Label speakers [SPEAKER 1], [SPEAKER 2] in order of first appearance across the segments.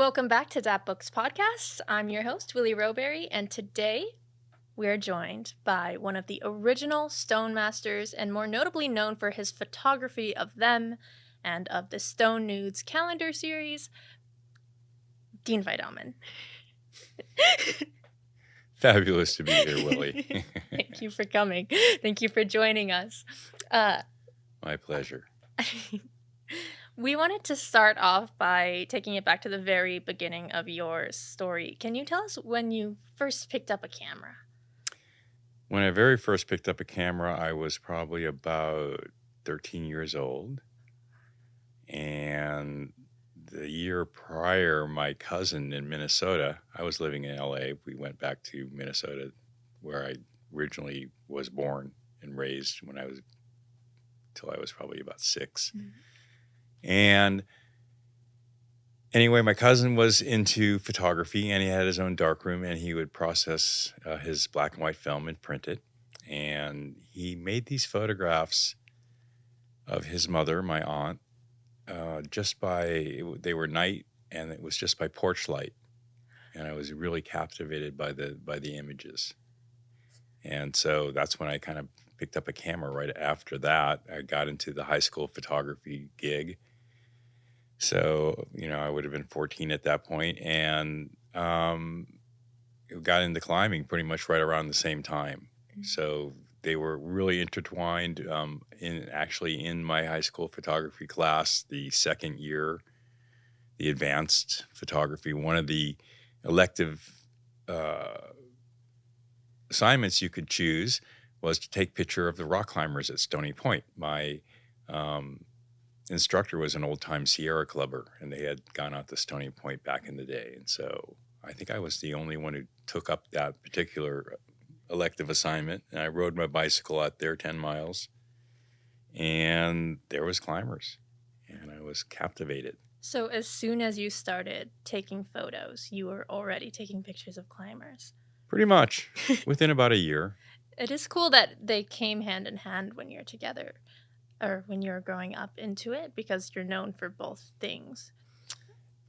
[SPEAKER 1] Welcome back to DAP Books Podcast. I'm your host, Willie Roberry, and today we're joined by one of the original Stone Masters and more notably known for his photography of them and of the Stone Nudes calendar series, Dean Fidelman.
[SPEAKER 2] Fabulous to be here, Willie.
[SPEAKER 1] Thank you for coming. Thank you for joining us.
[SPEAKER 2] My pleasure.
[SPEAKER 1] We wanted to start off by taking it back to the very beginning of your story. Can you tell us when you first picked up a camera?
[SPEAKER 2] When I very first picked up a camera, I was probably about 13 years old. And the year prior, my cousin in Minnesota, I was living in LA. We went back to Minnesota, where I originally was born and raised till I was probably about 6. Mm-hmm. And anyway, my cousin was into photography, and he had his own darkroom, and he would process his black and white film and print it. And he made these photographs of his mother, my aunt, they were night, and it was just by porch light. And I was really captivated by the images. And so that's when I kind of picked up a camera. Right after that, I got into the high school photography gig. So, I would have been 14 at that point, and got into climbing pretty much right around the same time. Mm-hmm. So they were really intertwined. In my high school photography class, the second year, the advanced photography, one of the elective assignments you could choose was to take picture of the rock climbers at Stony Point. My instructor was an old-time Sierra clubber, and they had gone out to Stony Point back in the day. And so I think I was the only one who took up that particular elective assignment. And I rode my bicycle out there 10 miles, and there was climbers, and I was captivated.
[SPEAKER 1] So as soon as you started taking photos, you were already taking pictures of climbers?
[SPEAKER 2] Pretty much, within about a year.
[SPEAKER 1] It is cool that they came hand in hand when you're together, or when you're growing up into it, because you're known for both things.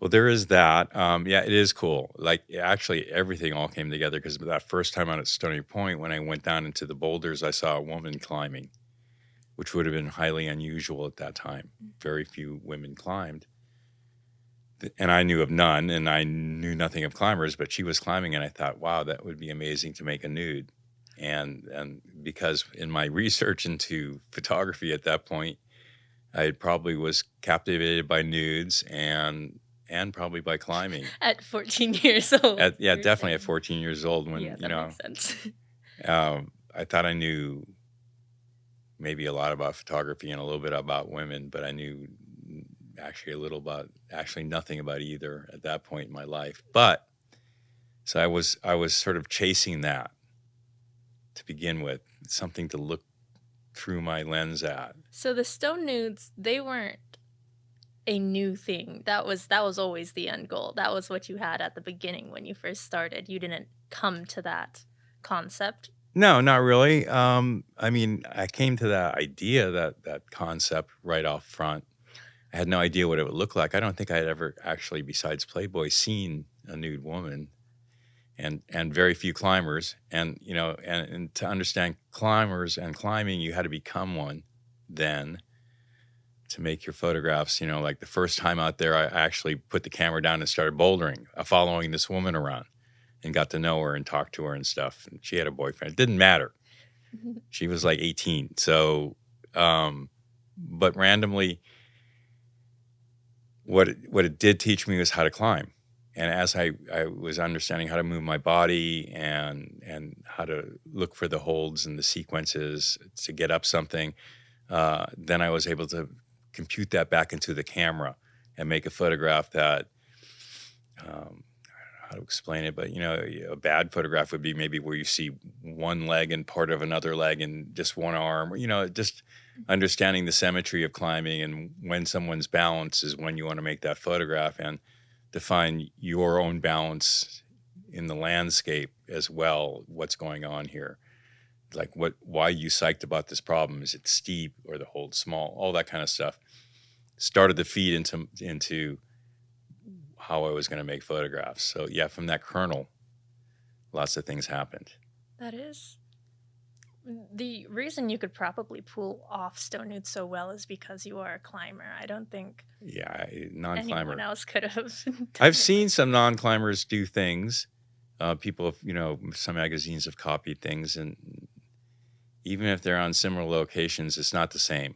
[SPEAKER 2] Well, there is that. Yeah, it is cool. Like, actually, everything all came together, because that first time out at Stony Point, when I went down into the boulders, I saw a woman climbing, which would have been highly unusual at that time. Very few women climbed. And I knew of none, and I knew nothing of climbers, but she was climbing, and I thought, wow, that would be amazing to make a nude. And because in my research into photography at that point, I probably was captivated by nudes and probably by climbing.
[SPEAKER 1] At 14 years old.
[SPEAKER 2] Definitely at 14 years old, when,
[SPEAKER 1] makes sense.
[SPEAKER 2] I thought I knew maybe a lot about photography and a little bit about women, but I knew actually nothing about either at that point in my life. But so I was sort of chasing that to begin with, something to look through my lens at.
[SPEAKER 1] So the Stone Nudes, they weren't a new thing. That was always the end goal. That was what you had at the beginning when you first started. You didn't come to that concept.
[SPEAKER 2] No, not really. I came to that idea, that concept right off front. I had no idea what it would look like. I don't think I had ever actually, besides Playboy, seen a nude woman. And very few climbers, and to understand climbers and climbing, you had to become one then to make your photographs. Like the first time out there, I actually put the camera down and started bouldering, following this woman around, and got to know her and talk to her and stuff. And she had a boyfriend. It didn't matter. She was like 18. So, but randomly, what it did teach me was how to climb. And as I was understanding how to move my body and how to look for the holds and the sequences to get up something, then I was able to compute that back into the camera and make a photograph that, I don't know how to explain it, but, a bad photograph would be maybe where you see one leg and part of another leg and just one arm, just understanding the symmetry of climbing, and when someone's balance is when you want to make that photograph, and define your own balance in the landscape as well. What's going on here? Like why are you psyched about this problem? Is it steep or the hold small? All that kind of stuff started to feed into how I was going to make photographs. So yeah, from that kernel, lots of things happened.
[SPEAKER 1] That is. The reason you could probably pull off Stone Nudes so well is because you are a climber. I don't think
[SPEAKER 2] Non-climber.
[SPEAKER 1] anyone else could have.
[SPEAKER 2] I've seen some non-climbers do things. People have, some magazines have copied things, and even if they're on similar locations, it's not the same.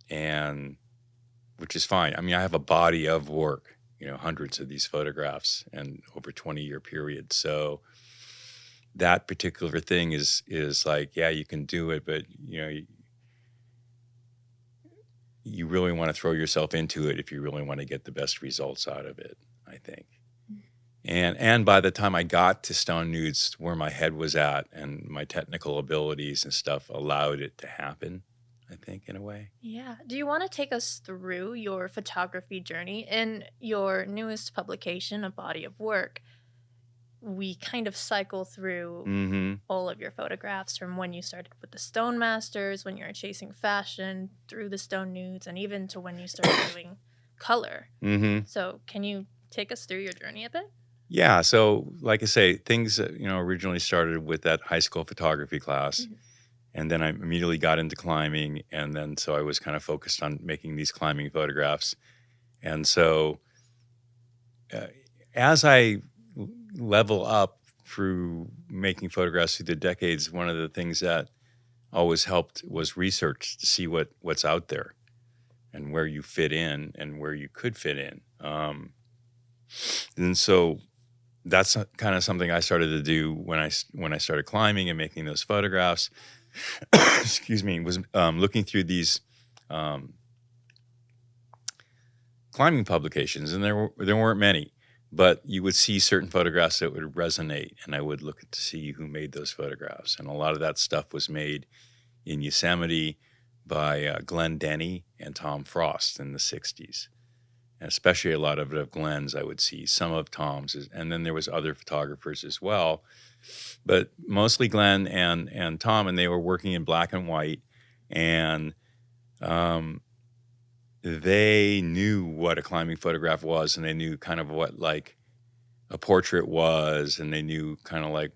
[SPEAKER 2] And which is fine. I mean, I have a body of work, hundreds of these photographs and over 20-year period. So that particular thing is like, yeah, you can do it, but you really want to throw yourself into it if you really want to get the best results out of it, I think. And by the time I got to Stone Nudes, where my head was at and my technical abilities and stuff allowed it to happen, I think, in a way.
[SPEAKER 1] Yeah. Do you want to take us through your photography journey? In your newest publication, A Body of Work, we kind of cycle through all of your photographs from when you started with the Stone Masters, when you were chasing fashion, through the Stone Nudes, and even to when you started doing color. So can you take us through your journey a bit?
[SPEAKER 2] Yeah. So like I say, things, originally started with that high school photography class. And then I immediately got into climbing. And then so I was kind of focused on making these climbing photographs. And so as I level up through making photographs through the decades, one of the things that always helped was research to see what's out there and where you fit in and where you could fit in. And so that's kind of something I started to do when I started climbing and making those photographs. Excuse me, was looking through these climbing publications, and there weren't many, but you would see certain photographs that would resonate, and I would look to see who made those photographs. And a lot of that stuff was made in Yosemite by Glenn Denny and Tom Frost in the 60s. And especially a lot of it of Glenn's, I would see some of Tom's, and then there was other photographers as well, but mostly Glenn and Tom, and they were working in black and white, and they knew what a climbing photograph was, and they knew kind of what like a portrait was, and they knew kind of like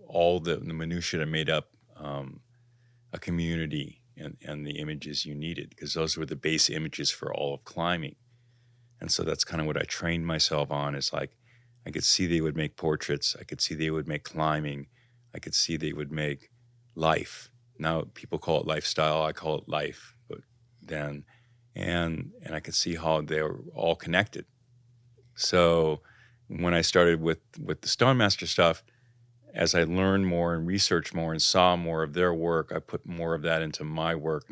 [SPEAKER 2] all the minutiae that made up a community and the images you needed, because those were the base images for all of climbing. And so that's kind of what I trained myself on, is like, I could see they would make portraits. I could see they would make climbing. I could see they would make life. Now people call it lifestyle. I call it life. But then, and I could see how they were all connected. So when I started with the Stone Master stuff, as I learned more and researched more and saw more of their work, I put more of that into my work,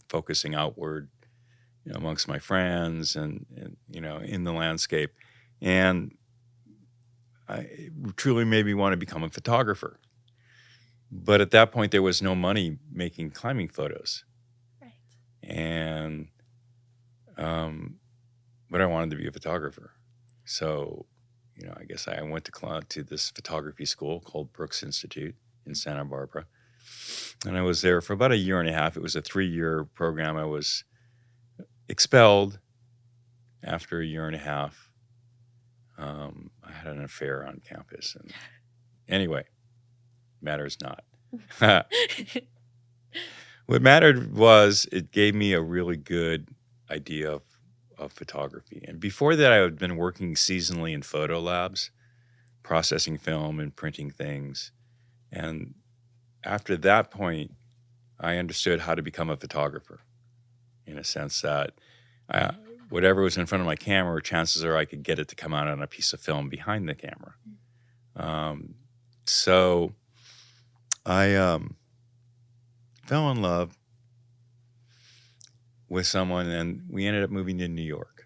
[SPEAKER 2] focusing outward, amongst my friends and in the landscape. And I truly made me want to become a photographer. But at that point, there was no money making climbing photos.
[SPEAKER 1] Right.
[SPEAKER 2] And, but I wanted to be a photographer. So, I guess I went to this photography school called Brooks Institute in Santa Barbara. And I was there for about a year and a half. It was a 3-year program. I was expelled after a year and a half. I had an affair on campus, and anyway, matters not. What mattered was it gave me a really good idea of photography. And before that, I had been working seasonally in photo labs, processing film and printing things. And after that point, I understood how to become a photographer, in a sense that whatever was in front of my camera, chances are I could get it to come out on a piece of film behind the camera. So I fell in love with someone, and we ended up moving to New York.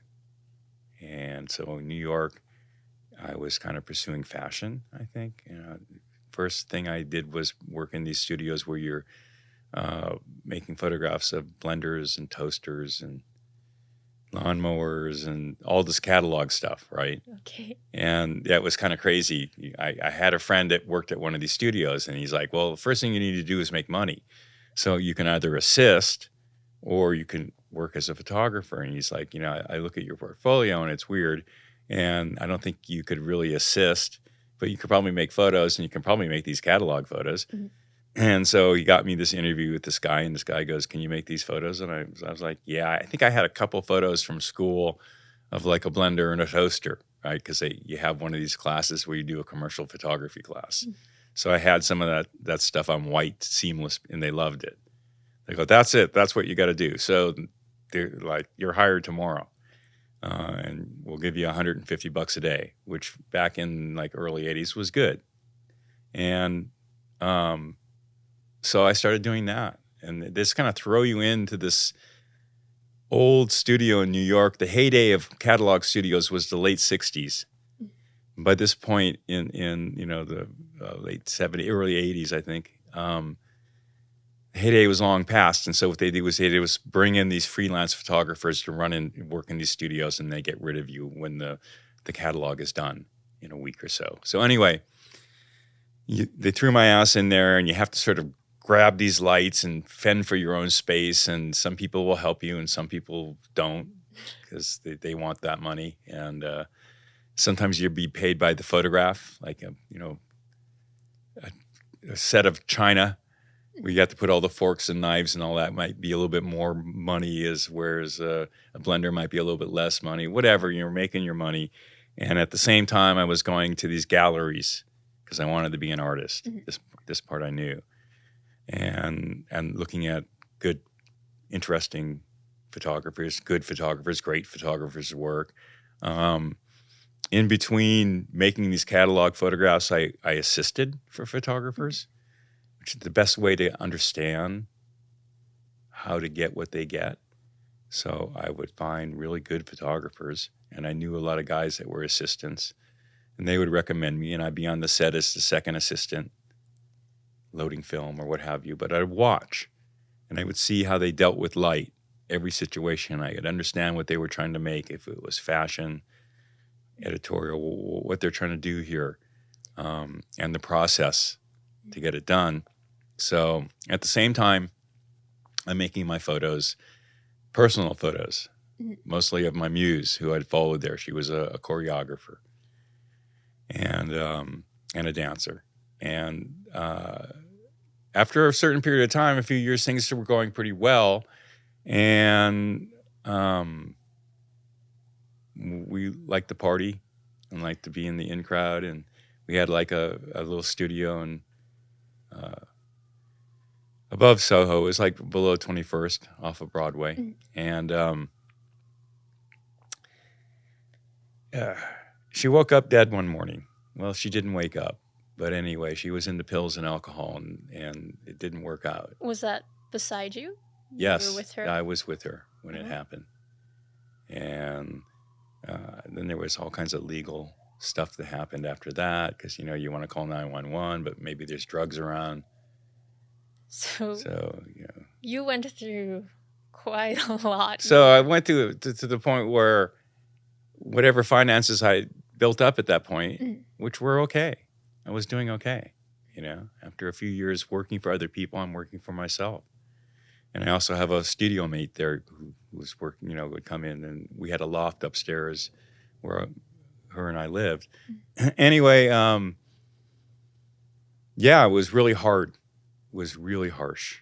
[SPEAKER 2] And so in New York, I was kind of pursuing fashion, I think. First thing I did was work in these studios where you're making photographs of blenders and toasters and lawnmowers and all this catalog stuff, right?
[SPEAKER 1] Okay.
[SPEAKER 2] And that was kind of crazy. I had a friend that worked at one of these studios, and he's like, well, the first thing you need to do is make money. So you can either assist or you can work as a photographer. And he's like, I look at your portfolio and it's weird. And I don't think you could really assist, but you could probably make photos and you can probably make these catalog photos.
[SPEAKER 1] Mhm.
[SPEAKER 2] And so he got me this interview with this guy, and this guy goes, can you make these photos? And I was like, yeah, I think I had a couple photos from school of like a blender and a toaster, right? Because you have one of these classes where you do a commercial photography class.
[SPEAKER 1] Mhm.
[SPEAKER 2] So I had some of that stuff on white, seamless, and they loved it. They go, that's it. That's what you got to do. So they're like, you're hired tomorrow. And we'll give you $150 a day, which back in like early 80s was good. And so I started doing that. And this kind of throw you into this old studio in New York. The heyday of catalog studios was the late 60s. By this point in the late 70s, early 80s, I think, the heyday was long past. And so what they did was bring in these freelance photographers to run and work in these studios, and they get rid of you when the catalog is done in a week or so. So anyway, they threw my ass in there, and you have to sort of grab these lights and fend for your own space. And some people will help you and some people don't, because they want that money. And sometimes you'll be paid by the photograph, like a set of china where you have to put all the forks and knives and all that might be a little bit more money, whereas a blender might be a little bit less money. Whatever, you're making your money. And at the same time, I was going to these galleries because I wanted to be an artist.
[SPEAKER 1] Mhm.
[SPEAKER 2] This part I knew. And looking at good, interesting photographers, good photographers, great photographers' work. In between making these catalog photographs, I assisted for photographers, which is the best way to understand how to get what they get. So I would find really good photographers, and I knew a lot of guys that were assistants, and they would recommend me, and I'd be on the set as the second assistant, loading film or what have you. But I'd watch, and I would see how they dealt with light, every situation. I could understand what they were trying to make, if it was fashion, editorial, what they're trying to do here, and the process to get it done. So at the same time, I'm making my photos, personal photos,
[SPEAKER 1] Mhm.
[SPEAKER 2] mostly of my muse, who I'd followed there. She was a choreographer and a dancer. And after a certain period of time, a few years, things were going pretty well. And we liked to party and liked to be in the in crowd. And we had like a little studio and above Soho. It was like below 21st off of Broadway.
[SPEAKER 1] Mhm.
[SPEAKER 2] And she woke up dead one morning. Well, she didn't wake up. But anyway, she was into pills and alcohol, and it didn't work out.
[SPEAKER 1] Was that beside you?
[SPEAKER 2] Yes,
[SPEAKER 1] You were with her?
[SPEAKER 2] I was with her when it
[SPEAKER 1] Mhm.
[SPEAKER 2] happened. And then there was all kinds of legal stuff that happened after that, because, you want to call 911, but maybe there's drugs around.
[SPEAKER 1] So
[SPEAKER 2] So,
[SPEAKER 1] you went through quite a lot.
[SPEAKER 2] So I went to the point where whatever finances I built up at that point,
[SPEAKER 1] Mhm.
[SPEAKER 2] which were okay, I was doing okay. After a few years working for other people, I'm working for myself. And I also have a studio mate there who was working, would come in, and we had a loft upstairs where her and I lived. Anyway, yeah, it was really hard. It was really harsh.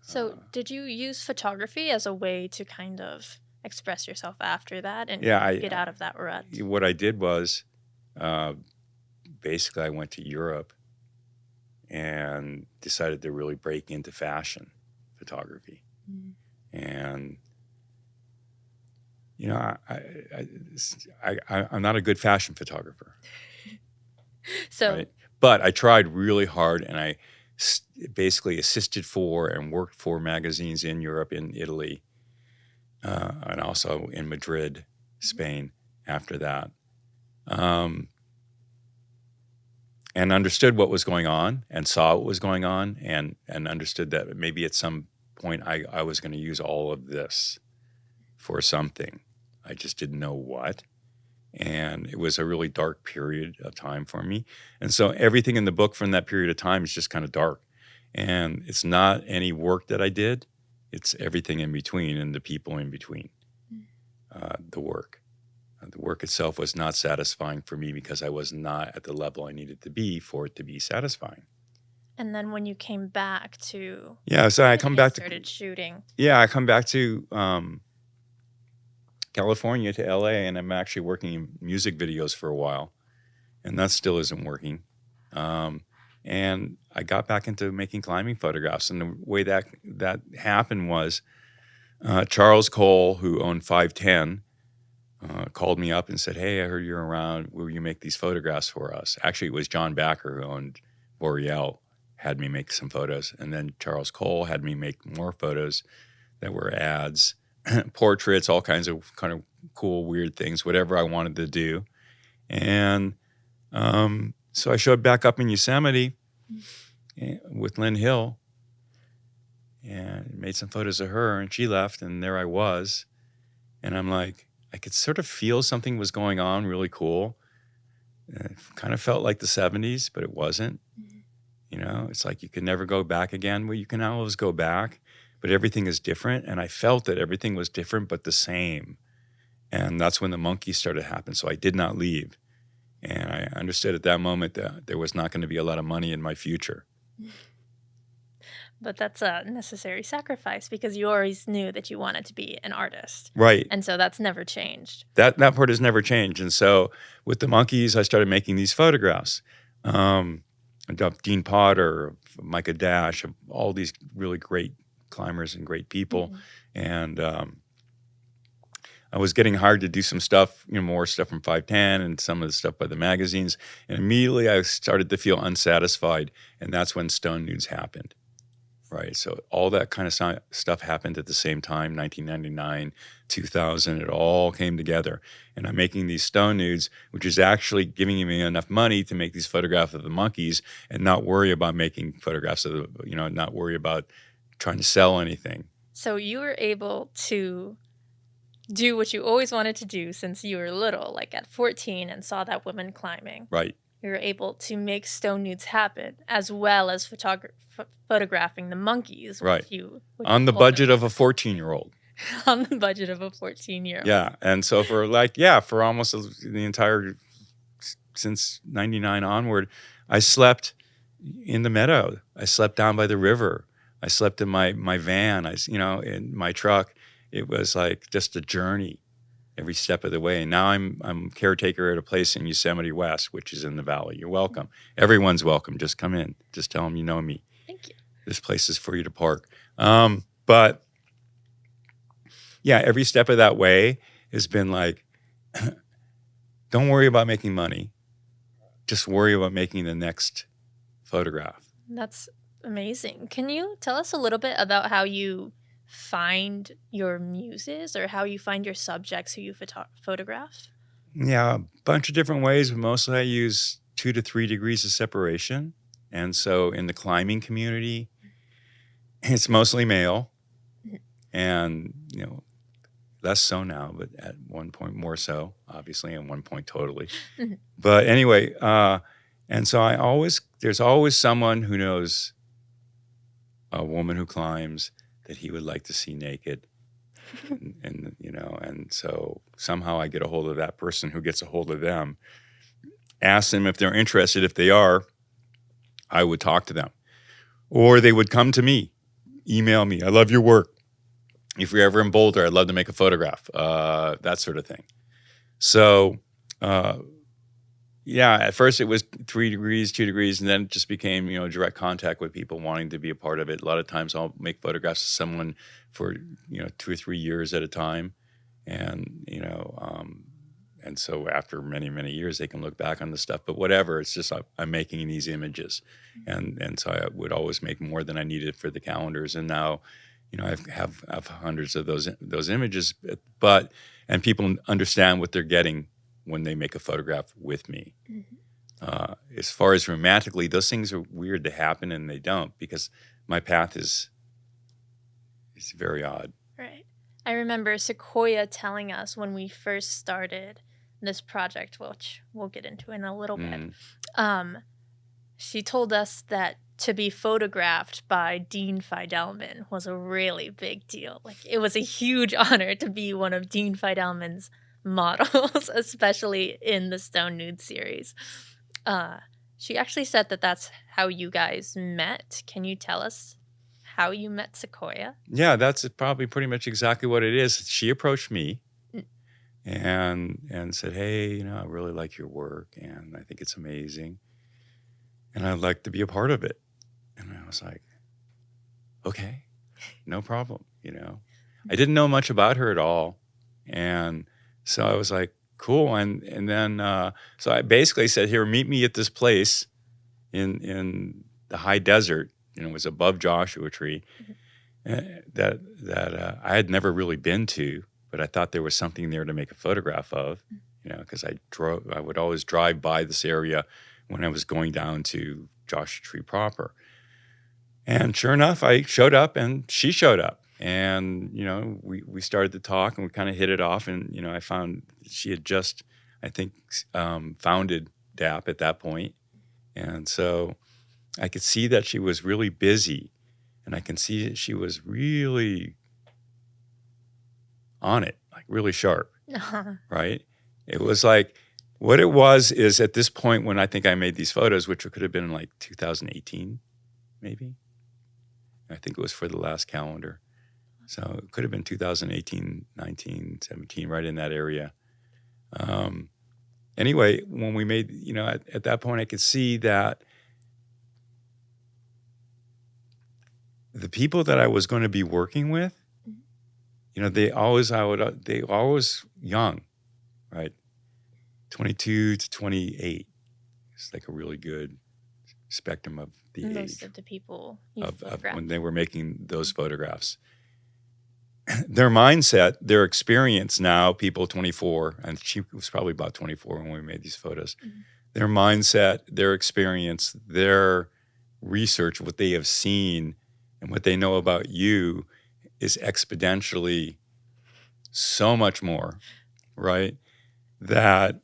[SPEAKER 1] So did you use photography as a way to kind of express yourself after that and
[SPEAKER 2] Yeah,
[SPEAKER 1] get out of that rut?
[SPEAKER 2] What I did was, basically, I went to Europe and decided to really break into fashion photography.
[SPEAKER 1] Mhm.
[SPEAKER 2] And I'm not a good fashion photographer,
[SPEAKER 1] So
[SPEAKER 2] right? But I tried really hard, and I basically assisted for and worked for magazines in Europe, in Italy, and also in Madrid, Spain. After that. And understood what was going on and saw what was going on and understood that maybe at some point I was going to use all of this for something. I just didn't know what. And it was a really dark period of time for me. And so everything in the book from that period of time is just kind of dark. And it's not any work that I did. It's everything in between and the people in between. The work. The work itself was not satisfying for me because I was not at the level I needed to be for it to be satisfying.
[SPEAKER 1] And then when you came back to
[SPEAKER 2] So I come back
[SPEAKER 1] started shooting.
[SPEAKER 2] I come back to California, to LA, and I'm actually working in music videos for a while, and that still isn't working. And I got back into making climbing photographs, and the way that happened was Charles Cole, who owned 510, called me up and said, "Hey, I heard you're around. Will you make these photographs for us?" Actually, it was John Backer, who owned Boreal, had me make some photos. And then Charles Cole had me make more photos that were ads, portraits, all kinds of kind of cool, weird things, whatever I wanted to do. And so I showed back up in Yosemite with Lynn Hill and made some photos of her, and she left, and there I was. And I'm like, I could sort of feel something was going on really cool. It kind of felt like the 70s, but it wasn't. You know, it's like you can never go back again. Well, you can always go back, but everything is different. And I felt that everything was different, but the same. And that's when the monkeys started to happen. So I did not leave. And I understood at that moment that there was not going to be a lot of money in my future.
[SPEAKER 1] But that's a necessary sacrifice because you always knew that you wanted to be an artist.
[SPEAKER 2] Right.
[SPEAKER 1] And so that's never changed.
[SPEAKER 2] That part has never changed. And so with the monkeys, I started making these photographs. Dean Potter, Micah Dash, all these really great climbers and great people. And I was getting hired to do some stuff, more stuff from 510 and some of the stuff by the magazines. And immediately I started to feel unsatisfied. And that's when Stone Nudes happened. Right. So all that kind of stuff happened at the same time, 1999, 2000, it all came together. And I'm making these Stone Nudes, which is actually giving me enough money to make these photographs of the monkeys and not worry about making photographs of the, not worry about trying to sell anything.
[SPEAKER 1] So you were able to do what you always wanted to do since you were little, like at 14 and saw that woman climbing.
[SPEAKER 2] Right.
[SPEAKER 1] You were able to make Stone Nudes happen as well as photographing the monkeys.
[SPEAKER 2] Right. On the budget of a 14-year-old.
[SPEAKER 1] On the budget of a 14-year-old.
[SPEAKER 2] Yeah. And so for almost the entire, since 99 onward, I slept in the meadow. I slept down by the river. I slept in my van, in my truck. It was like just a journey every step of the way. And now I'm caretaker at a place in Yosemite West, which is in the valley. You're welcome. Everyone's welcome. Just come in. Just tell them you know me.
[SPEAKER 1] Thank you.
[SPEAKER 2] This place is for you to park. But yeah, every step of that way has been like, don't worry about making money. Just worry about making the next photograph.
[SPEAKER 1] That's amazing. Can you tell us a little bit about how you find your muses or how you find your subjects who you photograph?
[SPEAKER 2] Yeah, a bunch of different ways, but mostly I use 2 to 3 degrees of separation. And so in the climbing community, it's mostly male and, less so now, but at one point more so, obviously, and one point totally. But anyway, and so there's always someone who knows a woman who climbs that he would like to see naked. And so somehow I get a hold of that person who gets a hold of them, ask them if they're interested. If they are, I would talk to them. Or they would come to me, email me, I love your work. If you're ever in Boulder, I'd love to make a photograph, that sort of thing. So, at first it was 3 degrees, 2 degrees, and then it just became, direct contact with people wanting to be a part of it. A lot of times I'll make photographs of someone for, 2 or 3 years at a time. And, and so after many, many years, they can look back on the stuff, but whatever, it's just, I'm making these images. And so I would always make more than I needed for the calendars. And now, I have hundreds of those images, and people understand what they're getting when they make a photograph with me. As far as romantically, those things are weird to happen, and they don't, because my path is very odd.
[SPEAKER 1] Right. I remember Sequoia telling us when we first started this project, which we'll get into in a little bit. She told us that to be photographed by Dean Fidelman was a really big deal. Like, it was a huge honor to be one of Dean Fidelman's models, especially in the Stone Nudes series. She actually said that that's how you guys met. Can you tell us how you met Sequoia?
[SPEAKER 2] Yeah, that's probably pretty much exactly what it is. She approached me and said, hey, I really like your work and I think it's amazing. And I'd like to be a part of it. And I was like, okay, no problem. I didn't know much about her at all. And so I was like, cool. And then, so I basically said, here, meet me at this place in the high desert. It was above Joshua Tree that I had never really been to, but I thought there was something there to make a photograph of, because I would always drive by this area when I was going down to Joshua Tree proper. And sure enough, I showed up and she showed up. And, we started to talk and we kind of hit it off. And, I found she had just, I think, founded DAP at that point. And so I could see that she was really busy. And I can see that she was really on it, like really sharp, right? It was like, what it was is at this point when I think I made these photos, which could have been like 2018, maybe. I think it was for the last calendar. So it could have been 2018, 19, 17, right in that area. Anyway, when we made, at that point, I could see that the people that I was going to be working with, they always young, right? 22 to 28. It's like a really good spectrum of the age.
[SPEAKER 1] Most of the people
[SPEAKER 2] of when they were making those photographs. Their mindset, their experience now, people 24, and she was probably about 24 when we made these photos. Mm-hmm. Their mindset, their experience, their research, what they have seen and what they know about you is exponentially so much more, right? That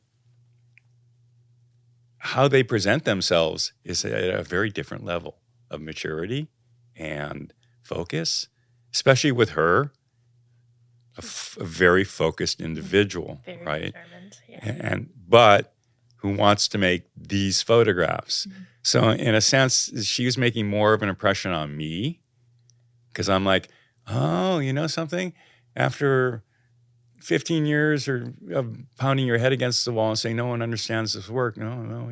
[SPEAKER 2] how they present themselves is at a very different level of maturity and focus, especially with her, a very focused individual,
[SPEAKER 1] very
[SPEAKER 2] right?
[SPEAKER 1] Determined, yeah.
[SPEAKER 2] But who wants to make these photographs. Mm-hmm. So in a sense, she was making more of an impression on me because I'm like, oh, you know something? After 15 years of pounding your head against the wall and saying, no one understands this work. No,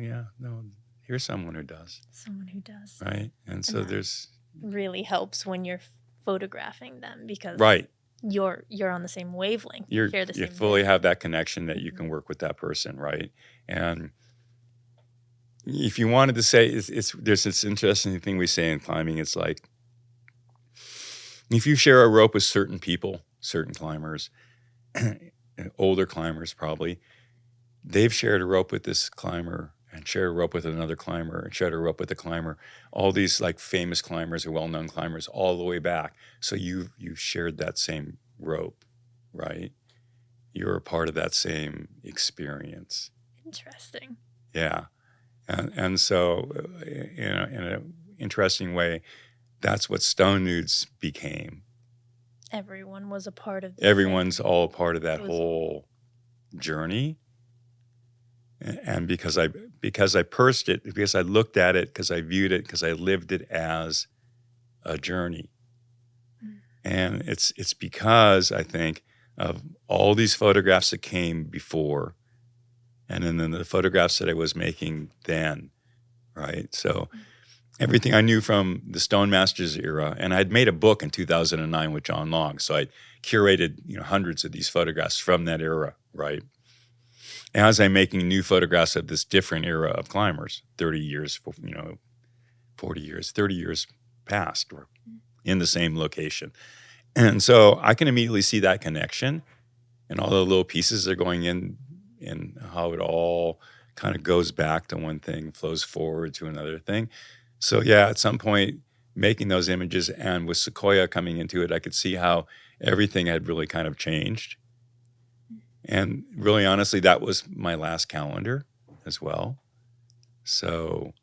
[SPEAKER 2] here's someone who does.
[SPEAKER 1] Someone who does.
[SPEAKER 2] Right? And so there's...
[SPEAKER 1] really helps when you're photographing them because
[SPEAKER 2] right.
[SPEAKER 1] You're on the same wavelength. You
[SPEAKER 2] fully have that connection that you can work with that person, right? And if you wanted to say, there's this interesting thing we say in climbing. It's like, if you share a rope with certain people, certain climbers, older climbers probably, they've shared a rope with this climber and shared a rope with another climber and shared a rope with a climber. All these like famous climbers or well-known climbers all the way back. So you've shared that same rope, right? You're a part of that same experience.
[SPEAKER 1] Interesting.
[SPEAKER 2] Yeah. And so, in an interesting way, that's what Stone Nudes became.
[SPEAKER 1] Everyone was a part of
[SPEAKER 2] Everyone's all a part of that whole journey. And because I pursed it, because I looked at it, because I viewed it, because I lived it as a journey. And it's because I think of all these photographs that came before, and then the photographs that I was making then, right? So everything I knew from the Stone Masters era, and I'd made a book in 2009 with John Long, so I curated hundreds of these photographs from that era, right? As I'm making new photographs of this different era of climbers, 30 years, 40 years, 30 years past, or in the same location. And so I can immediately see that connection and all the little pieces are going in and how it all kind of goes back to one thing, flows forward to another thing. So yeah, at some point, making those images and with Sequoia coming into it, I could see how everything had really kind of changed. And really, honestly, that was my last calendar as well. So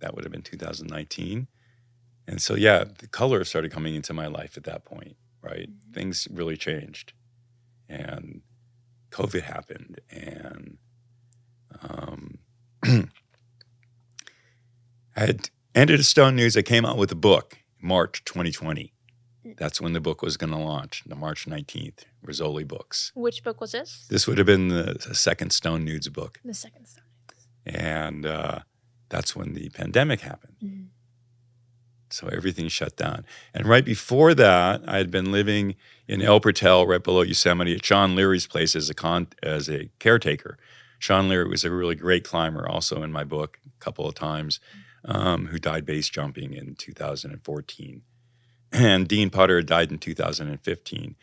[SPEAKER 2] that would have been 2019. And so, yeah, the color started coming into my life at that point, right? Things really changed. And COVID happened. And I had ended Stone Nudes. I came out with a book March 2020. That's when the book was going to launch, the March 19th, Rizzoli Books.
[SPEAKER 1] Which book was this?
[SPEAKER 2] This would have been the second Stone Nudes book.
[SPEAKER 1] The second Stone Nudes.
[SPEAKER 2] And that's when the pandemic happened.
[SPEAKER 1] Mm-hmm.
[SPEAKER 2] So everything shut down. And right before that, I had been living in El Portal, right below Yosemite, at Sean Leary's place as a caretaker. Sean Leary was a really great climber, also in my book a couple of times, who died base jumping in 2014. And Dean Potter died in 2015.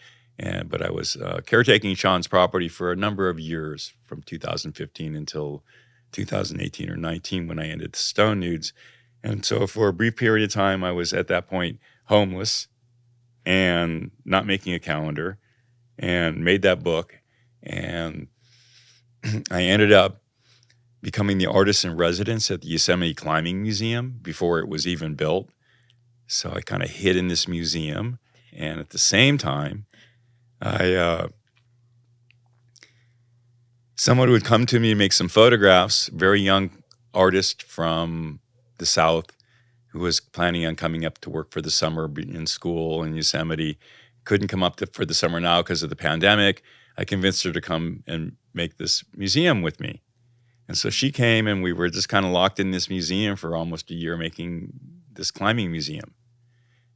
[SPEAKER 2] But I was caretaking Sean's property for a number of years, from 2015 until 2018 or 19 when I ended Stone Nudes. And so for a brief period of time, I was at that point homeless and not making a calendar, and made that book. And I ended up becoming the artist in residence at the Yosemite Climbing Museum before it was even built. So I kind of hid in this museum. And at the same time, someone would come to me and make some photographs, very young artist from the South who was planning on coming up to work for the summer in school in Yosemite. Couldn't come up for the summer now because of the pandemic. I convinced her to come and make this museum with me. And so she came, and we were just kind of locked in this museum for almost a year, making this climbing museum.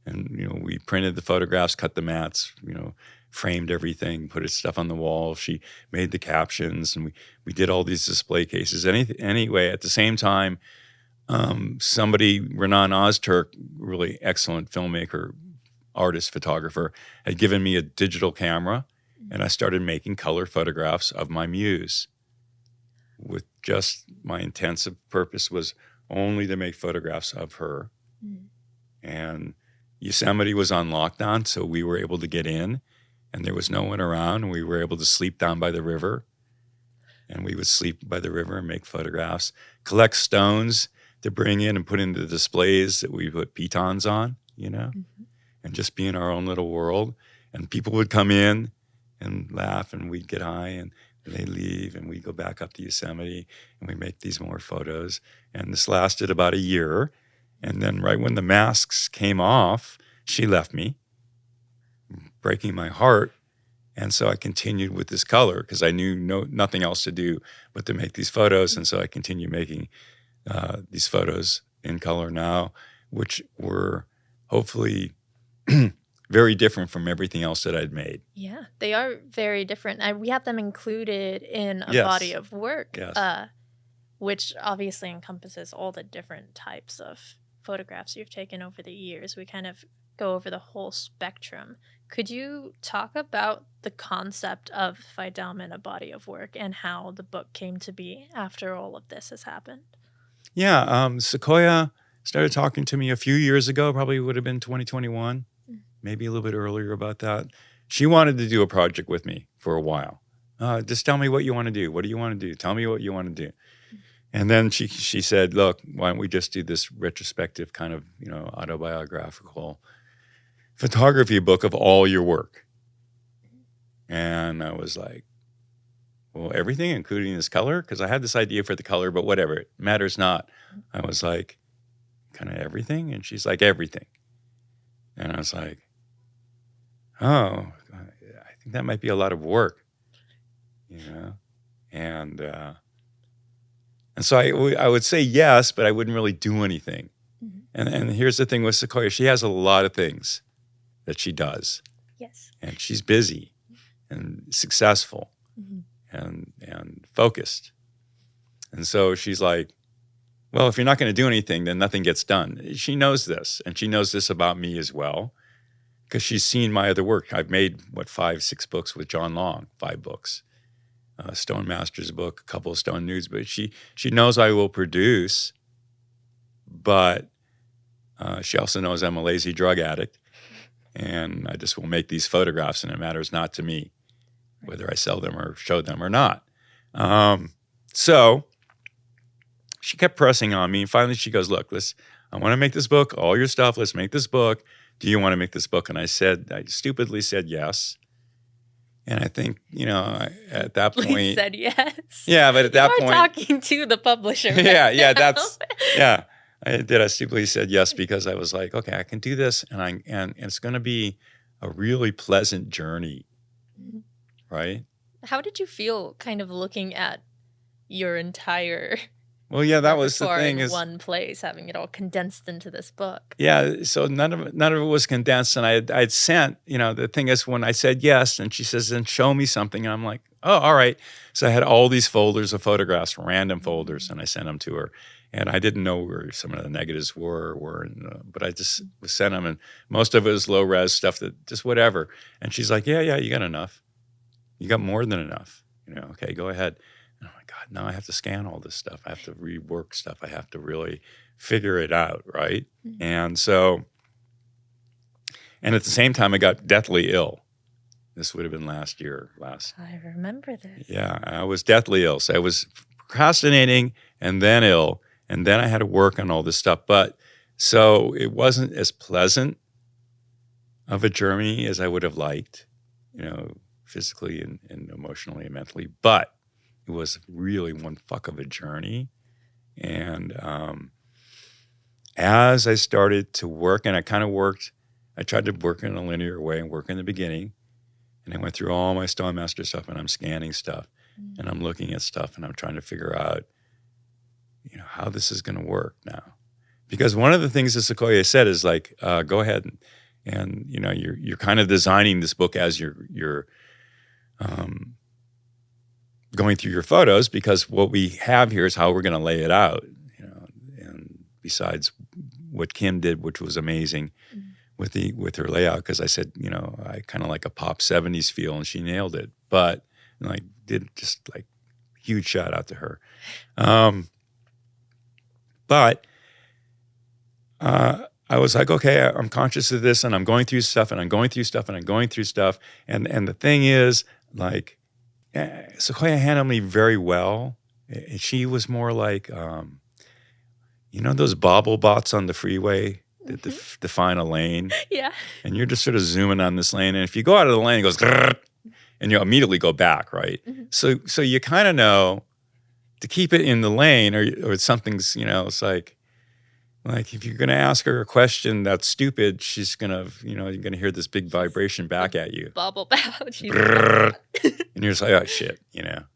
[SPEAKER 2] And, we printed the photographs, cut the mats, framed everything, put stuff on the wall. She made the captions, and we did all these display cases. Anyway, at the same time, somebody, Renan Ozturk, really excellent filmmaker, artist, photographer, had given me a digital camera, and I started making color photographs of my muse. With just my intensive purpose was only to make photographs of her. And Yosemite was on lockdown, so we were able to get in, and there was no one around. And we were able to sleep down by the river, and we would sleep by the river and make photographs, collect stones to bring in and put into the displays that we put pitons on, and just be in our own little world. And people would come in and laugh, and we'd get high, and they leave, and we go back up to Yosemite, and we make these more photos. And this lasted about a year. And then right when the masks came off, she left me, breaking my heart. And so I continued with this color because I knew nothing else to do but to make these photos. And so I continue making these photos in color now, which were hopefully very different from everything else that I'd made.
[SPEAKER 1] Yeah, they are very different. We have them included in a body of work, which obviously encompasses all the different types of photographs you've taken over the years. We kind of go over the whole spectrum. Could you talk about the concept of Fidelman, a body of work, and how the book came to be after all of this has happened?
[SPEAKER 2] Yeah, Sequoia started talking to me a few years ago, probably would have been 2021, maybe a little bit earlier about that. She wanted to do a project with me for a while. Just tell me what you want to do. What do you want to do? Tell me what you want to do. And then she said, look, why don't we just do this retrospective kind of, autobiographical photography book of all your work? And I was like, well, everything, including this color? Because I had this idea for the color, but whatever, it matters not. I was like, kind of everything? And she's like, everything. And I was like, oh, I think that might be a lot of work, And so I would say yes, but I wouldn't really do anything. And here's the thing with Sequoia. She has a lot of things that she does.
[SPEAKER 1] Yes.
[SPEAKER 2] And she's busy and successful and focused. And so she's like, well, if you're not going to do anything, then nothing gets done. She knows this, and she knows this about me as well, because she's seen my other work. I've made, 5, 6 books with John Long, 5 books. Stone Masters book, a couple of Stone Nudes, but she knows I will produce, but she also knows I'm a lazy drug addict, and I just will make these photographs, and it matters not to me whether I sell them or show them or not. So she kept pressing on me. And finally she goes, look, I want to make this book, all your stuff. Let's make this book. Do you want to make this book? And I stupidly said yes. And I think, at that point.
[SPEAKER 1] Please said yes.
[SPEAKER 2] Yeah, but at that point.
[SPEAKER 1] talking to the publisher.
[SPEAKER 2] Yeah, I did. I stupidly said yes because I was like, okay, I can do this. And it's going to be a really pleasant journey. Right?
[SPEAKER 1] How did you feel kind of looking at your entire
[SPEAKER 2] Well, yeah, that was the thing
[SPEAKER 1] in one place, having it all condensed into this book?
[SPEAKER 2] Yeah, so none of it was condensed, and I'd sent, the thing is when I said yes, and she says, then show me something, and I'm like, oh, all right. So I had all these folders of photographs, random folders, and I sent them to her, and I didn't know where some of the negatives were, but I just sent them, and most of it was low res stuff that just whatever, and she's like, yeah, you got enough. You got more than enough. Okay, go ahead. And oh my God, now I have to scan all this stuff. I have to rework stuff. I have to really figure it out, right? Mm-hmm. And at the same time, I got deathly ill. This would have been last year.
[SPEAKER 1] I remember this.
[SPEAKER 2] Yeah, I was deathly ill. So I was procrastinating and then ill. And then I had to work on all this stuff. But so it wasn't as pleasant of a journey as I would have liked, physically and emotionally and mentally, but it was really one fuck of a journey. And as I started to work, and I tried to work in a linear way and work in the beginning, and I went through all my Stone Master stuff, and I'm scanning stuff, and I'm looking at stuff, and I'm trying to figure out, how this is going to work now. Because one of the things that Sequoia said is like, go ahead and you're kind of designing this book as you're going through your photos, because what we have here is how we're going to lay it out, and besides what Kim did, which was amazing with her layout, because I said, I kind of like a pop 70s feel, and she nailed it, but did just like huge shout out to her. But I was like, okay, I'm conscious of this, and I'm going through stuff, and I'm going through stuff, and I'm going through stuff. And the thing is, like, Sequoia handled me very well. She was more like, those bobble bots on the freeway that define a lane?
[SPEAKER 1] Yeah.
[SPEAKER 2] And you're just sort of zooming on this lane. And if you go out of the lane, it goes, grrr, and you immediately go back, right? Mm-hmm. So you kind of know to keep it in the lane, or something's, it's like if you're going to ask her a question that's stupid, she's going to, you're going to hear this big vibration back at you.
[SPEAKER 1] Bobble pouch.
[SPEAKER 2] And you're just like, oh, shit,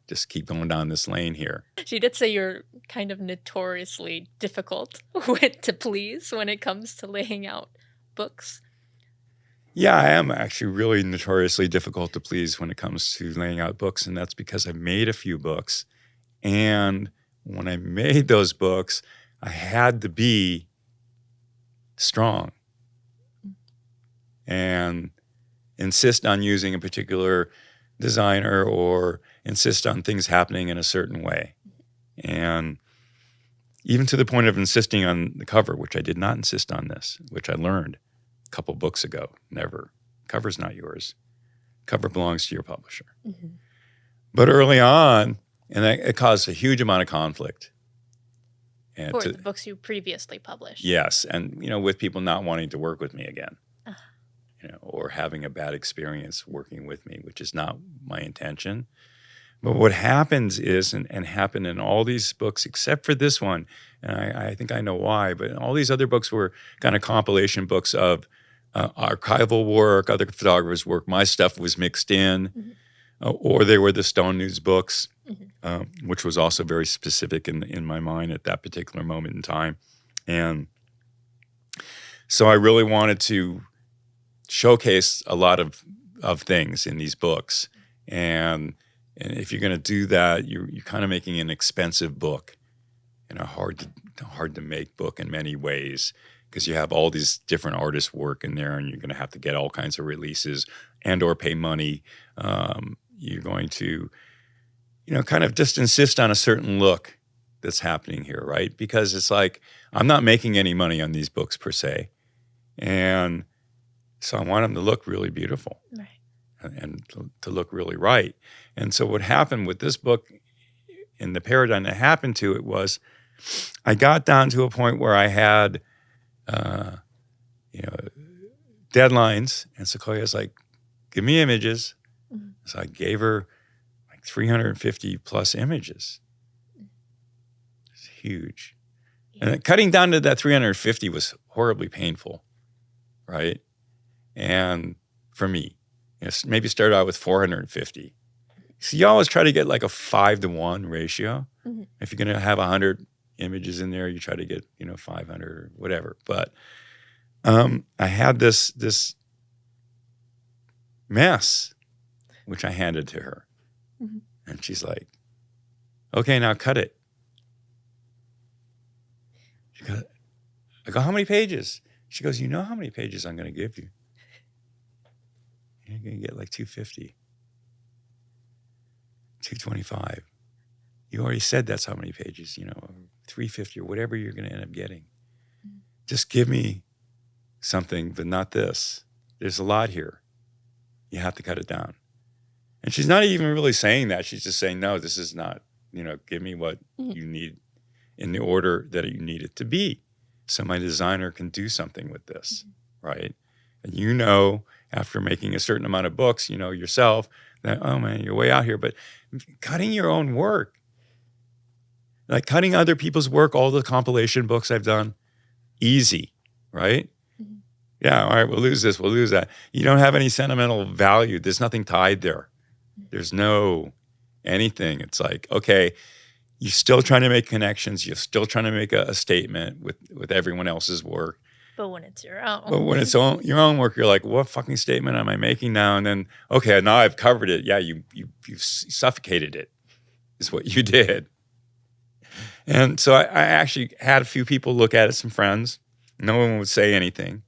[SPEAKER 2] just keep going down this lane here.
[SPEAKER 1] She did say you're kind of notoriously difficult to please when it comes to laying out books.
[SPEAKER 2] Yeah, I am actually really notoriously difficult to please when it comes to laying out books, and that's because I made a few books. And when I made those books, I had to be strong and insist on using a particular designer or insist on things happening in a certain way. And even to the point of insisting on the cover, which I did not insist on this, which I learned a couple books ago. Never. Cover's not yours. Cover belongs to your publisher. Mm-hmm. But early on, and it caused a huge amount of conflict. And
[SPEAKER 1] for the books you previously published.
[SPEAKER 2] Yes, and with people not wanting to work with me again, or having a bad experience working with me, which is not my intention. But what happens is, and happened in all these books except for this one, and I think I know why, but all these other books were kind of compilation books of archival work, other photographers' work. My stuff was mixed in, or they were the Stone Nudes books. Mm-hmm. Which was also very specific in my mind at that particular moment in time. And so I really wanted to showcase a lot of things in these books. And if you're going to do that, you're kind of making an expensive book, and a hard to make book in many ways, because you have all these different artists' work in there, and you're going to have to get all kinds of releases and or pay money. You're going to kind of just insist on a certain look that's happening here, right? Because it's like, I'm not making any money on these books per se. And so I want them to look really beautiful, right, and to look really right. And so what happened with this book, in the paradigm that happened to it, was I got down to a point where I had, deadlines, and Sequoia's like, give me images.
[SPEAKER 1] Mhm.
[SPEAKER 2] So I gave her like 350 plus images. It's huge.
[SPEAKER 1] Yeah.
[SPEAKER 2] And cutting down to that 350 was horribly painful, right? And for me, maybe start out with 450. So you always try to get like a 5-to-1 ratio.
[SPEAKER 1] Mhm.
[SPEAKER 2] If you're going to have 100 images in there, you try to get 500 or whatever. But I had this mess, which I handed to her,
[SPEAKER 1] Mhm.
[SPEAKER 2] and she's like, "Okay, now cut it." I go, "How many pages?" She goes, "You know how many pages I'm going to give you? You're going to get like 250, 225. You already said that's how many pages, 350 or whatever you're going to end up getting. Just give me something, but not this. There's a lot here. You have to cut it down." And she's not even really saying that. She's just saying, no, this is not, give me what you need in the order that you need it to be. So my designer can do something with this, right? And after making a certain amount of books, yourself, that, oh man, you're way out here. But cutting your own work, like cutting other people's work, all the compilation books I've done, easy, right? Mm-hmm. Yeah, all right, we'll lose this, we'll lose that. You don't have any sentimental value. There's nothing tied there. There's no anything. It's like, okay, you're still trying to make connections. You're still trying to make a statement with everyone else's work.
[SPEAKER 1] But when it's your own.
[SPEAKER 2] But when it's your own work, you're like, what fucking statement am I making now? And then, okay, now I've covered it. Yeah, you've suffocated it, is what you did. And so I actually had a few people look at it, some friends. No one would say anything.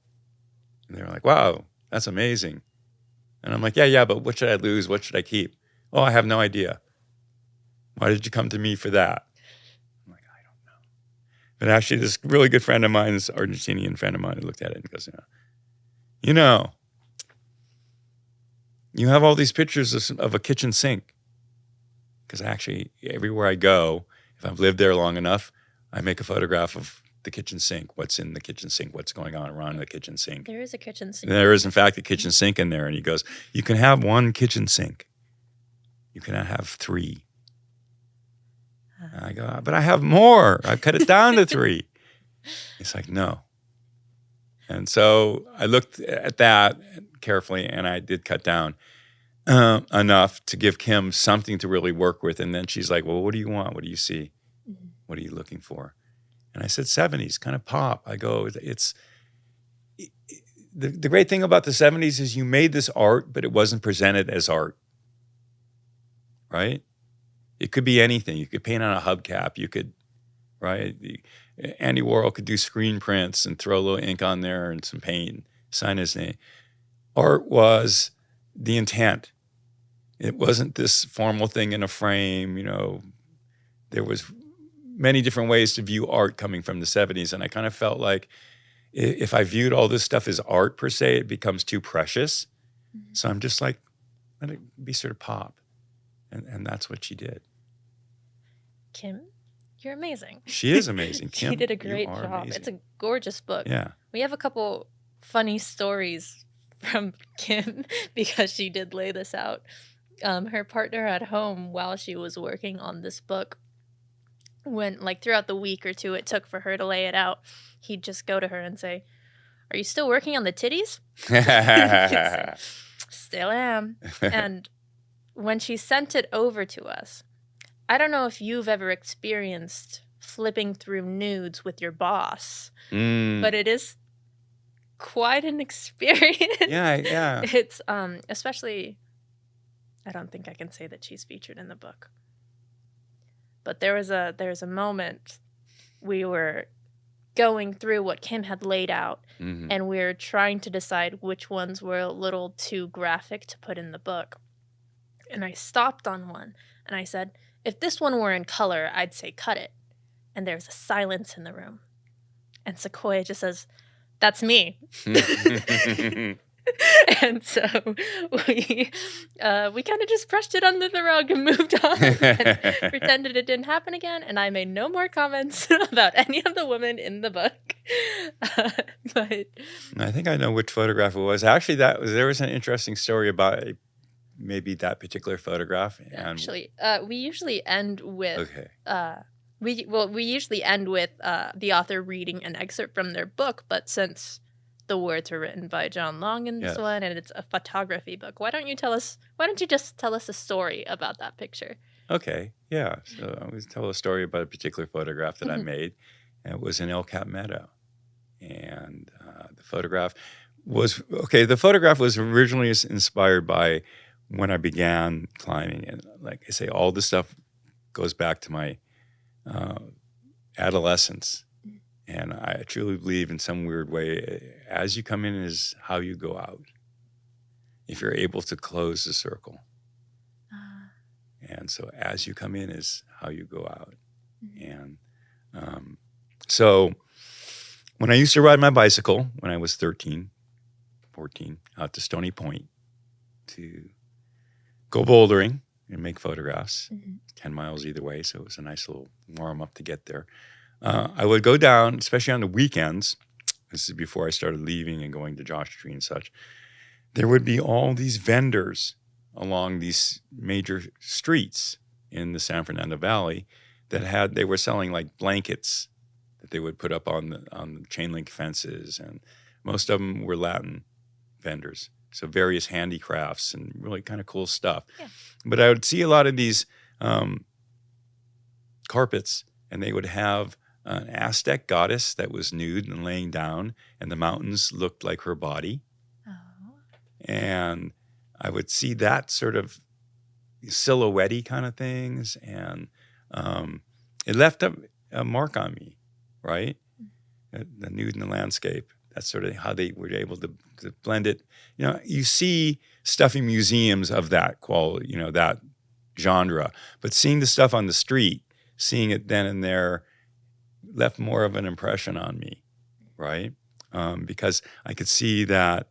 [SPEAKER 2] And they were like, wow, that's amazing. And I'm like, yeah, but what should I lose? What should I keep? Oh, I have no idea. Why did you come to me for that? I'm like, I don't know. But actually, this really good friend of mine, this Argentinian friend of mine, looked at it and goes, you have all these pictures of a kitchen sink. Because actually, everywhere I go, if I've lived there long enough, I make a photograph of the kitchen sink, what's in the kitchen sink, what's going on around the kitchen sink.
[SPEAKER 1] There is a kitchen sink.
[SPEAKER 2] There is, in fact, a kitchen sink in there. And he goes, you can have one kitchen sink. You cannot have 3. And I go, but I have more. I've cut it down to 3. He's like, no. And so I looked at that carefully, and I did cut down enough to give Kim something to really work with. And then she's like, well, what do you want? What do you see? Mm-hmm. What are you looking for? And I said 70s, kind of pop. I go, the great thing about the 70s is you made this art, but it wasn't presented as art, right? It could be anything. You could paint on a hubcap. You could, right? Andy Warhol could do screen prints and throw a little ink on there and some paint, sign his name. Art was the intent. It wasn't this formal thing in a frame. There was many different ways to view art coming from the 70s. And I kind of felt like if I viewed all this stuff as art per se, it becomes too precious. Mm-hmm. So I'm just like, let it be sort of pop. And that's what she did.
[SPEAKER 1] Kim, you're amazing.
[SPEAKER 2] She is amazing. Kim,
[SPEAKER 1] she did a great job. Amazing. It's a gorgeous book.
[SPEAKER 2] Yeah.
[SPEAKER 1] We have a couple funny stories from Kim because she did lay this out. Her partner at home, while she was working on this book, when throughout the week or 2 it took for her to lay it out, he'd just go to her and say, "Are you still working on the titties?" Still am. And when she sent it over to us, I don't know if you've ever experienced flipping through nudes with your boss, but it is quite an experience.
[SPEAKER 2] Yeah.
[SPEAKER 1] It's especially, I don't think I can say that she's featured in the book. But there's a moment we were going through what Kim had laid out, mm-hmm. and we were trying to decide which ones were a little too graphic to put in the book. And I stopped on one, and I said, if this one were in color, I'd say cut it. And there's a silence in the room. And Sequoia just says, that's me. And so we kind of just brushed it under the rug and moved on and pretended it didn't happen again. And I made no more comments about any of the women in the book. But
[SPEAKER 2] I think I know which photograph it was. Actually, there was an interesting story about maybe that particular photograph. And
[SPEAKER 1] actually, we usually end with
[SPEAKER 2] okay.
[SPEAKER 1] we usually end with the author reading an excerpt from their book, but since the words were written by John Long in this
[SPEAKER 2] Yes.
[SPEAKER 1] one, and it's a photography book, why don't you just tell us a story about that picture?
[SPEAKER 2] Okay, yeah. So I was tell a story about a particular photograph that I
[SPEAKER 1] Mhm.
[SPEAKER 2] made. And it was in El Cap Meadow, and the photograph was The photograph was originally inspired by when I began climbing, and like I say, all this stuff goes back to my adolescence. And I truly believe in some weird way, as you come in is how you go out. If you're able to close the circle. And so as you come in is how you go out. And so when I used to ride my bicycle when I was 13, 14, out to Stony Point to go bouldering and make photographs, 10 miles either way. So it was a nice little warm up to get there. I would go down, especially on the weekends. This is before I started leaving and going to Joshua Tree and such. There would be all these vendors along these major streets in the San Fernando Valley they were selling like blankets that they would put up on the chain link fences, and most of them were Latin vendors. So various handicrafts and really kind of cool stuff. Yeah. But I would see a lot of these carpets, and they would have an Aztec goddess that was nude and laying down, and the mountains looked like her body. Oh. And I would see that sort of silhouette-y kind of things, and it left a mark on me, right? The nude in the landscape. That's sort of how they were able to blend it. You know, you see stuff in museums of that quality, that genre, but seeing the stuff on the street, seeing it then and there, left more of an impression on me, right? Because I could see that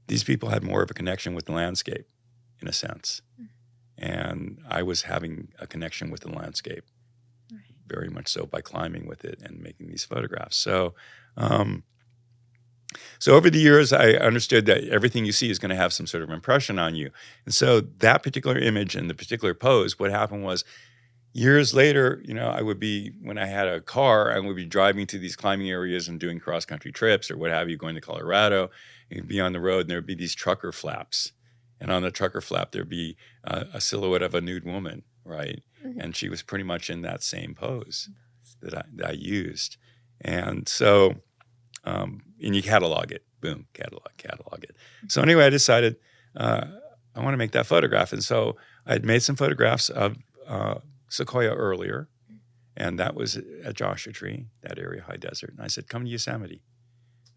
[SPEAKER 2] these people had more of a connection with the landscape, in a sense. And I was having a connection with the landscape, very much so, by climbing with it and making these photographs. So over the years, I understood that everything you see is going to have some sort of impression on you. And so that particular image and the particular pose, what happened was, years later, I would be, when I had a car, I would be driving to these climbing areas and doing cross-country trips or what have you, going to Colorado. You'd be on the road, and there would be these trucker flaps. And on the trucker flap, there'd be a silhouette of a nude woman, right? Mm-hmm. And she was pretty much in that same pose that I used. And so, and you catalog it. Boom, catalog it. So anyway, I decided I want to make that photograph. And so I'd made some photographs of Sequoia earlier, and that was at Joshua Tree, that area, high desert. And I said, come to Yosemite.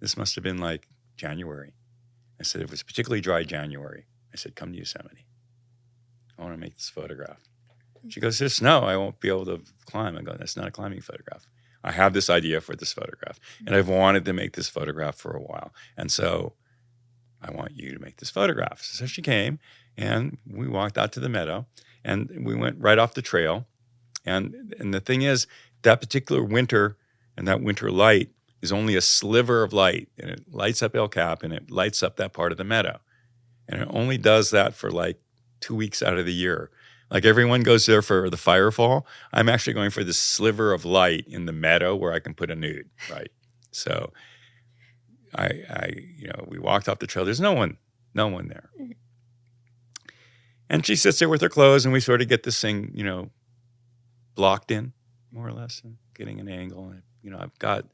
[SPEAKER 2] This must have been like January. I said, it was particularly dry January. I said, come to Yosemite. I want to make this photograph. She goes, there's snow. I won't be able to climb. I go, that's not a climbing photograph. I have this idea for this photograph, and I've wanted to make this photograph for a while. And so I want you to make this photograph. So she came, and we walked out to the meadow, and we went right off the trail. And the thing is, that particular winter and that winter light is only a sliver of light, and it lights up El Cap, and it lights up that part of the meadow. And it only does that for like 2 weeks out of the year. Like everyone goes there for the firefall. I'm actually going for this sliver of light in the meadow where I can put a nude, right? So we walked off the trail. There's no one there. And she sits there with her clothes, and we sort of get this thing, blocked in, more or less, and getting an angle. And, I've got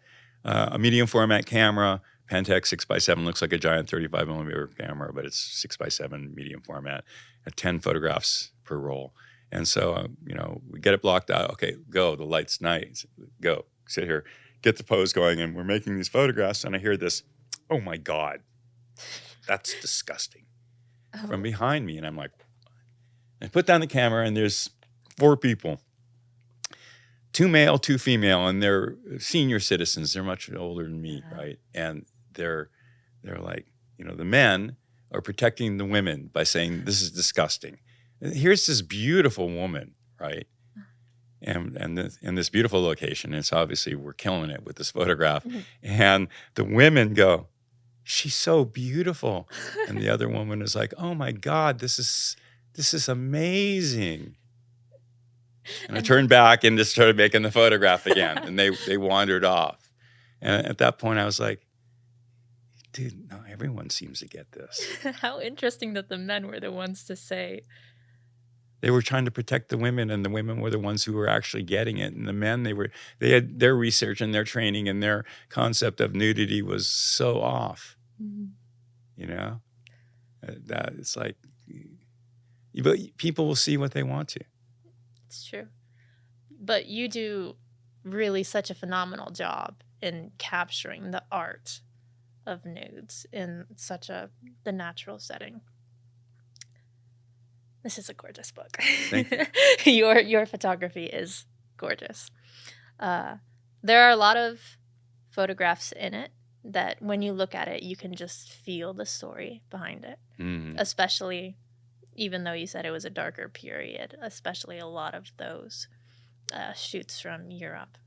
[SPEAKER 2] a medium format camera. Pentax 6x7 looks like a giant 35 millimeter camera, but it's 6x7 medium format at 10 photographs per roll. And so, we get it blocked out. Okay, go. The light's nice. Go. Sit here. Get the pose going. And we're making these photographs. And I hear this, oh my God, that's disgusting, from behind me. And I'm like, I put down the camera, and there's 4 people. 2 male, 2 female, and they're senior citizens. They're much older than me, right? And they're like, The men are protecting the women by saying, this is disgusting. Here's this beautiful woman, right? And in this beautiful location, it's obviously we're killing it with this photograph.
[SPEAKER 1] Mm-hmm.
[SPEAKER 2] And the women go, she's so beautiful. And the other woman is like, oh my God, this is amazing. And I turned back and just started making the photograph again. And they wandered off. And at that point, I was like, dude, no, everyone seems to get this.
[SPEAKER 1] How interesting that the men were the ones to say.
[SPEAKER 2] They were trying to protect the women, and the women were the ones who were actually getting it. And the men, they had their research and their training, and their concept of nudity was so off.
[SPEAKER 1] Mm-hmm.
[SPEAKER 2] That it's like, but people will see what they want to.
[SPEAKER 1] It's true. But you do really such a phenomenal job in capturing the art of nudes in the natural setting. This is a gorgeous book.
[SPEAKER 2] Thank you.
[SPEAKER 1] Your photography is gorgeous. There are a lot of photographs in it that when you look at it, you can just feel the story behind it.
[SPEAKER 2] Mm-hmm.
[SPEAKER 1] Especially, even though you said it was a darker period, especially a lot of those shoots from Europe.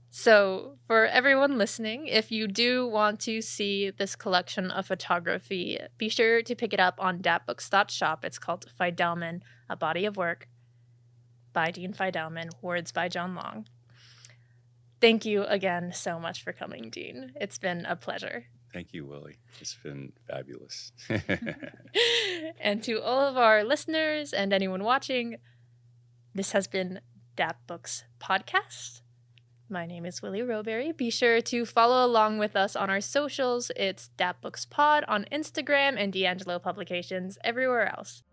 [SPEAKER 1] So for everyone listening, if you do want to see this collection of photography, be sure to pick it up on dapbooks.shop. It's called Fidelman, A Body of Work by Dean Fidelman, words by John Long. Thank you again so much for coming, Dean. It's been a pleasure.
[SPEAKER 2] Thank you, Willie. It's been fabulous.
[SPEAKER 1] And to all of our listeners and anyone watching, this has been DAP Books Podcast. My name is Willie Roberry. Be sure to follow along with us on our socials. It's DAP Books Pod on Instagram and D'Angelo Publications everywhere else.